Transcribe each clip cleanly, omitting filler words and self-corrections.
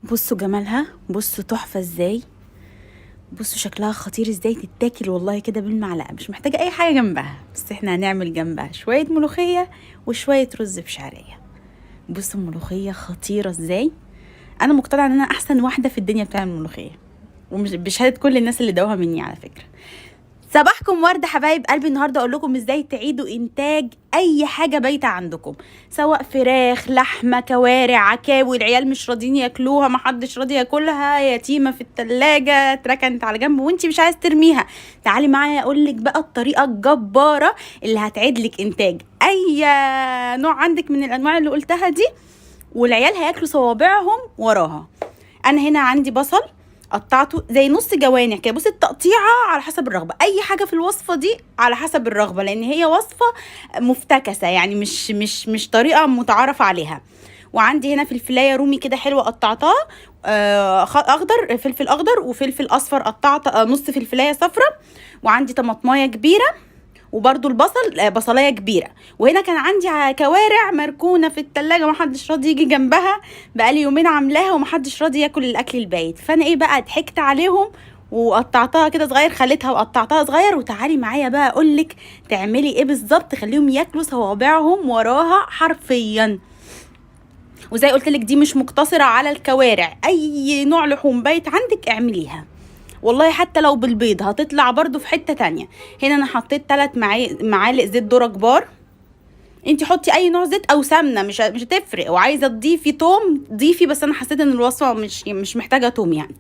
بصوا جمالها، بصوا تحفة ازاي، بصوا شكلها خطير ازاي، تتاكل والله كده بالمعلقة، مش محتاجة اي حاجة جنبها. بس احنا هنعمل جنبها شوية ملوخية وشوية رز بشعرية. بصوا الملوخية خطيرة ازاي. انا مقتنعة ان انا احسن واحدة في الدنيا بتعمل ملوخية، ومش بشهادة كل الناس اللي دوها مني على فكرة. صباحكم ورد حبايب قلبي. النهارده اقول لكم ازاي تعيدوا انتاج اي حاجه بايته عندكم، سواء فراخ، لحمه، كوارع، عكاوي. العيال مش راضيين ياكلوها، محدش راضي ياكلها، يتيمه في التلاجة اتركنت على جنب وانتي مش عايز ترميها. تعالي معايا اقول لك بقى الطريقه الجباره اللي هتعيد لك انتاج اي نوع عندك من الانواع اللي قلتها دي، والعيال هياكلوا صوابعهم وراها. انا هنا عندي بصل قطعته زي نص جوانح كده. بصي التقطيعه على حسب الرغبه، اي حاجه في الوصفه دي على حسب الرغبه، لان هي وصفه مفتكسه يعني مش طريقه متعارف عليها. وعندي هنا فلفلايه رومي كده حلوه قطعتها، اخضر، فلفل اخضر وفلفل اصفر قطعت، نص فلفلايه صفرة. وعندي طماطمايه كبيره، وبرده البصل بصلايه كبيره. وهنا كان عندي كوارع مركونه في التلاجة محدش راضي يجي جنبها، بقالي يومين عاملاها ومحدش راضي ياكل الاكل البايت. فانا ايه بقى، ضحكت عليهم وقطعتها كده صغير، خليتها وقطعتها صغير. وتعالي معايا بقى اقولك تعملي ايه بالظبط تخليهم ياكلوا صوابعهم وراها حرفيا. وزي قلت لك دي مش مقتصره على الكوارع، اي نوع لحوم بايت عندك اعمليها، والله حتى لو بالبيض هتطلع برضو في حتة تانية. هنا انا حطيت 3 معالق زيت ذرة كبار. انتي حطي اي نوع زيت او سمنة، مش هتفرق. وعايزة تضيفي توم ضيفي، بس انا حسيت ان الوصفة مش محتاجة توم يعني.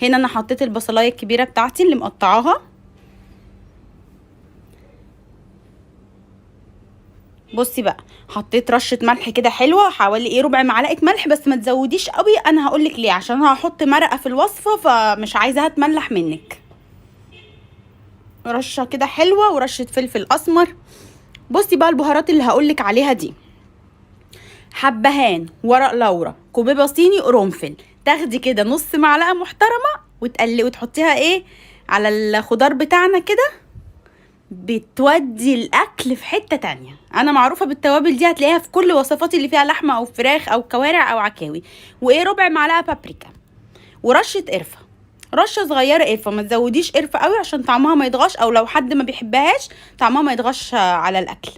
هنا انا حطيت البصلاية الكبيرة بتاعتي اللي مقطعاها. بصي بقى، حطيت رشة ملح كده حلوة، حوالي ربع معلقة ملح، بس ما تزوديش قوي. انا هقولك ليه، عشان انا هحط مرقة في الوصفة فمش عايزاها تملح منك. رشة كده حلوة ورشة فلفل اسمر. بصي بقى البهارات اللي هقولك عليها دي: حبهان، ورق لورا، كوبيبه صيني، قرنفل. تاخدي كده نص معلقه محترمه وتقلي وتحطيها على الخضار بتاعنا كده، بتودي الاكل في حته تانية. انا معروفه بالتوابل دي، هتلاقيها في كل وصفاتي اللي فيها لحمه او فراخ او كوارع او عكاوي. ربع معلقه بابريكا، ورشه قرفه، رشه صغيره قرفه، ما تزوديش قرفه قوي عشان طعمها ما يتغش، او لو حد ما بيحبهاش طعمها ما يتغش على الاكل.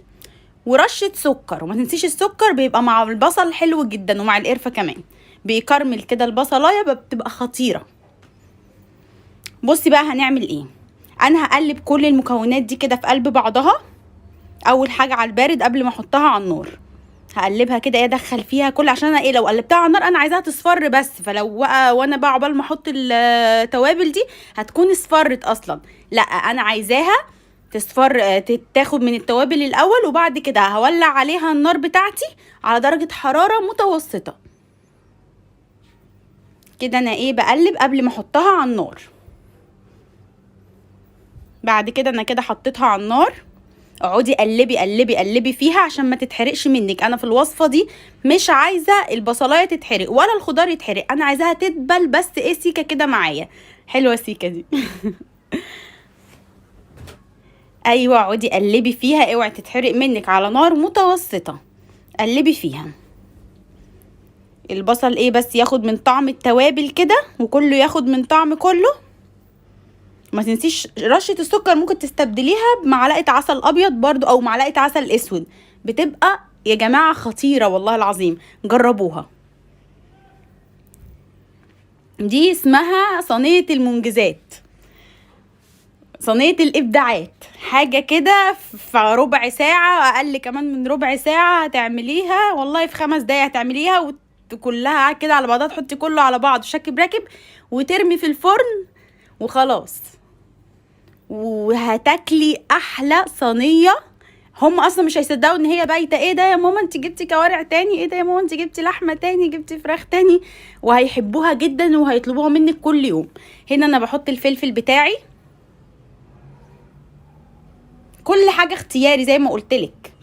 ورشه سكر، وما تنسيش السكر بيبقى مع البصل حلو جدا، ومع القرفه كمان بيكرمل كده البصلايه، بتبقى خطيره. بصي بقى هنعمل ايه. انا هقلب كل المكونات دي كده في قلب بعضها. اول حاجه على البارد قبل ما احطها على النار، هقلبها كده، ادخل فيها كل، عشان انا لو قلبتها على النار انا عايزاها تصفر بس، فلو بقى وانا بقى عقبال ما احط التوابل دي هتكون اصفرت اصلا. لا انا عايزاها تصفر، تاخد من التوابل الاول، وبعد كده هولع عليها النار بتاعتي على درجة حرارة متوسطة كده. انا بقلب قبل ما احطها على النار. بعد كده انا كده حطيتها على النار، اقعدي قلبي قلبي قلبي فيها عشان ما تتحرقش منك. انا في الوصفة دي مش عايزة البصلاية تتحرق ولا الخضار يتحرق، انا عايزاها تدبل بس سيكة كده معايا. حلوة السيكة دي ايوه اقعدي قلبي فيها، اوعي تتحرق منك، على نار متوسطه قلبي فيها. البصل بس ياخد من طعم التوابل كده، وكله ياخد من طعم كله. ما تنسيش رشه السكر، ممكن تستبدليها بمعلقه عسل ابيض برضو او معلقه عسل اسود، بتبقى يا جماعه خطيره والله العظيم، جربوها. دي اسمها صينيه المنجزات، صينية الإبداعات. حاجة كده في ربع ساعة، أقل كمان من ربع ساعة هتعمليها، والله في 5 دقايق هتعمليها، كلها كده على بعضها، تحطي كله على بعض شكل براكب وترمي في الفرن وخلاص، وهتاكلي أحلى صينية. هم اصلا مش هيصدقوا ان هي بايته. ايه ده يا ماما انت جبتي كوارع تاني؟ ايه ده يا ماما انت جبتي لحمه تاني؟ جبتي فراخ تاني؟ وهيحبوها جدا وهيطلبوها منك كل يوم. هنا انا بحط الفلفل بتاعي، كل حاجة اختياري زي ما قلتلك،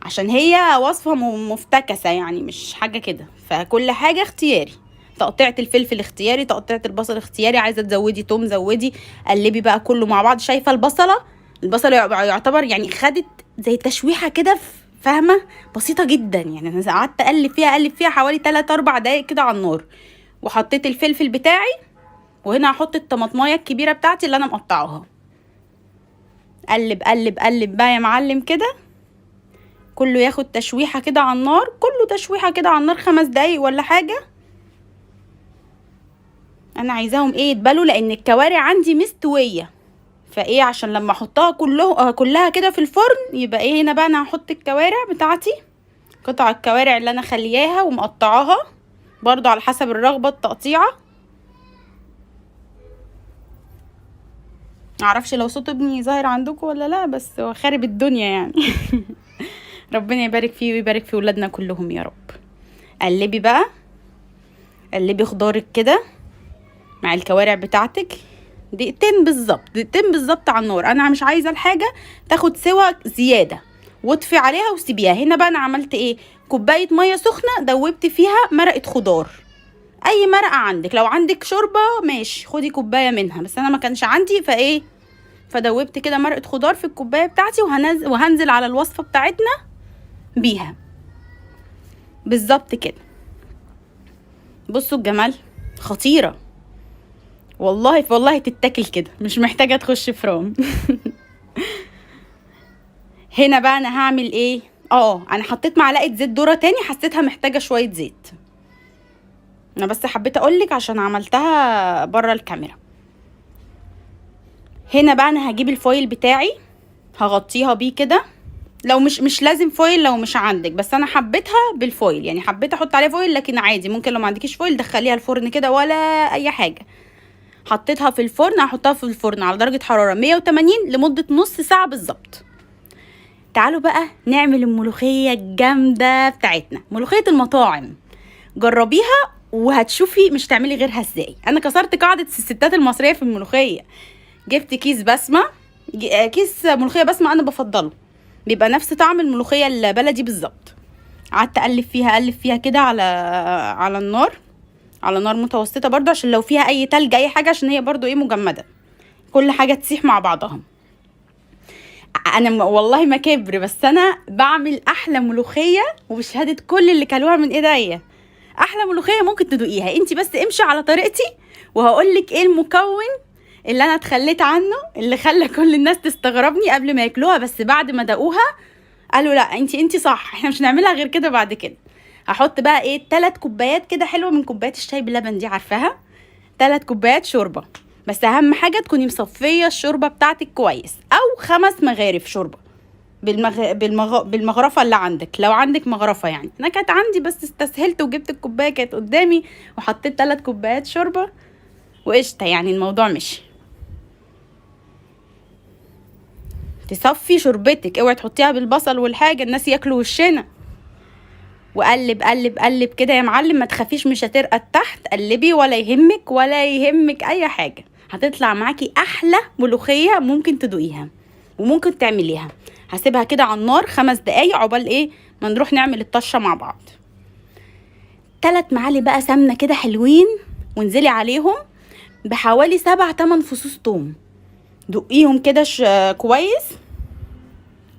عشان هي وصفة مفتكسة يعني مش حاجة كده، فكل حاجة اختياري. تقطيعة الفلفل اختياري، تقطيعة البصل اختياري، عايزة تزودي توم زودي. قلبي بقى كله مع بعض. شايفة البصلة يعتبر يعني خدت زي تشويحة كده، فاهمة؟ بسيطة جدا يعني. انا قعدت اقلب فيها حوالي 3-4 دقايق كده على النار، وحطيت الفلفل بتاعي، وهنا هحط الطماطمايه الكبيره بتاعتي اللي انا مقطعاها. قلب قلب قلب بقى يا معلم كده، كله ياخد تشويحه كده على النار، كله تشويحه كده على النار 5 دقايق ولا حاجه. انا عايزاهم ايه يتبلوا، لان الكوارع عندي مستويه، فايه عشان لما احطها كلها كده في الفرن يبقى ايه. هنا بقى انا هحط الكوارع بتاعتي، قطع الكوارع اللي انا خلياها ومقطعاها برضو على حسب الرغبه التقطيعه. معرفش لو صوت ابني ظاهر عندكم ولا لا، بس هو خارب الدنيا يعني. ربنا يبارك فيه ويبارك في ولادنا كلهم يا رب. قلبي بقى، قلبي خضارك كده مع الكوارع بتاعتك دقيقتين بالظبط، دقيقتين بالظبط على النار. انا مش عايزه الحاجه تاخد سوا زياده، واطفي عليها وسيبيها. هنا بقى انا عملت ايه، كوبايه ميه سخنه دوبت فيها مرقه خضار، اي مرقه عندك. لو عندك شوربه ماشي خدي كوبايه منها، بس انا ما كانش عندي فايه، فدوبت كده مرقه خضار في الكوبايه بتاعتي، وهنزل على الوصفه بتاعتنا بيها بالظبط كده. بصوا الجمال، خطيره والله والله، تتاكل كده مش محتاجه تخش فرام. هنا بقى انا هعمل ايه، انا حطيت معلقه زيت ذره تاني، حسيتها محتاجه شويه زيت. انا بس حبيت اقولك عشان عملتها بره الكاميرا. هنا بقى انا هجيب الفويل بتاعي هغطيها بيه كده، لو مش لازم فويل لو مش عندك، بس انا حبيتها بالفويل، يعني حبيت احط عليه فويل، لكن عادي ممكن لو ما عندكيش فويل دخليها الفرن كده ولا اي حاجه. حطيتها في الفرن، هحطها في الفرن على درجه حراره 180 لمده نص ساعه بالظبط. تعالوا بقى نعمل الملوخيه الجامده بتاعتنا، ملوخيه المطاعم. جربيها وهتشوفي مش تعملي غيرها ازاي. انا كسرت قاعده الستات المصريه في الملوخيه، جبت كيس بسمه، كيس ملوخيه بسمه انا بفضله، بيبقى نفس طعم الملوخيه البلدي بالظبط. قعدت اقلب فيها كده على النار، على نار متوسطه برضو، عشان لو فيها اي تلج اي حاجه، عشان هي برضو ايه مجمده، كل حاجه تسيح مع بعضها. انا والله ما كبر، بس انا بعمل احلى ملوخيه وبشهاده كل اللي كلوها من ايديا. احلى ملوخيه ممكن تدوقيها انت، بس امشي على طريقتي وهقولك ايه المكون اللي انا اتخليت عنه، اللي خلى كل الناس تستغربني قبل ما ياكلوها، بس بعد ما دقوها قالوا لا انت صح، احنا مش هنعملها غير كده بعد كده. هحط بقى ايه 3 كوبايات كده حلوه من كوبايات الشاي بلبن دي، عارفاها، 3 كوبايات شوربه، بس اهم حاجه تكوني مصفيه الشوربه بتاعتك كويس، او 5 مغارف شوربه بالمغرفه اللي عندك، لو عندك مغرفه يعني. انا كانت عندي بس استسهلت وجبت الكوبايه كانت قدامي وحطيت 3 كوبايات شوربه وقشطه، يعني الموضوع مشي. تصفي شوربتك، اوعي تحطيها بالبصل والحاجه الناس ياكلوا وشنا. وقلب قلب قلب كده يا معلم، ما تخافيش مش هترقد تحت، قلبي ولا يهمك ولا يهمك اي حاجه، هتطلع معاكي احلى ملوخيه ممكن تدوقيها وممكن تعمليها. هسيبها كده على النار 5 دقايق عقبال ايه ما نروح نعمل الطشه مع بعض. 3 معالق بقى سمنه كده حلوين، وانزلي عليهم بحوالي 7-8 فصوص توم، دقيهم كده كويس،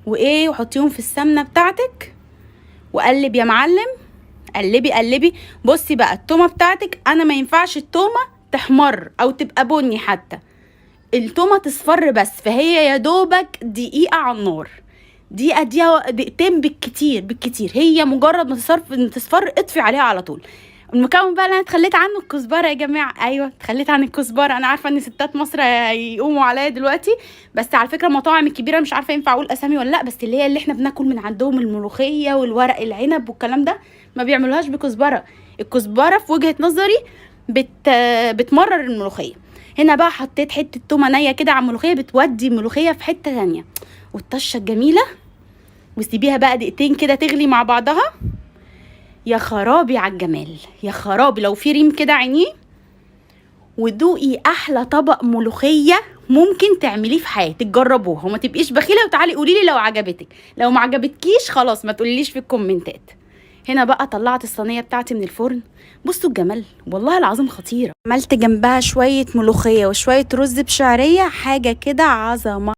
وايه وحطيهم في السمنه بتاعتك، وقلب يا معلم، قلبي قلبي. بصي بقى التومه بتاعتك، انا ما ينفعش التومه تحمر او تبقى بني، حتى التومه تصفر بس، فهي يا دوبك دقيقه على النار، دقيقتين بالكتير، هي مجرد ما تصفر اطفي عليها على طول. المكون بقى اللي انا اتخليت عنه الكزبره يا جماعه، ايوه اتخليت عن الكزبره. انا عارفه ان ستات مصر هيقوموا عليا دلوقتي، بس على فكره المطاعم الكبيره مش عارفه ينفع اقول اسامي ولا لا، بس اللي احنا بناكل من عندهم الملوخيه والورق العنب والكلام ده ما بيعملوهاش بكزبره. الكزبره في وجهه نظري بتمرر الملوخيه. هنا بقى حطيت حته تومه نيه كده على الملوخيه، بتودي الملوخيه في حته ثانيه، والطشه الجميله، وسيبيها بقى دقيقتين كده تغلي مع بعضها. يا خرابي على الجمال، يا خرابي، لو في ريم كده عينيه. ودوقي احلى طبق ملوخيه ممكن تعمليه في حياتك، جربوها وما تبقيش بخيله، وتعالي قولي لي لو عجبتك، لو ما عجبتكيش خلاص ما تقوليليش في الكومنتات. هنا بقى طلعت الصينيه بتاعتي من الفرن، بصوا الجمال والله العظيم خطيره. عملت جنبها شويه ملوخيه وشويه رز بشعريه، حاجه كده عظمه.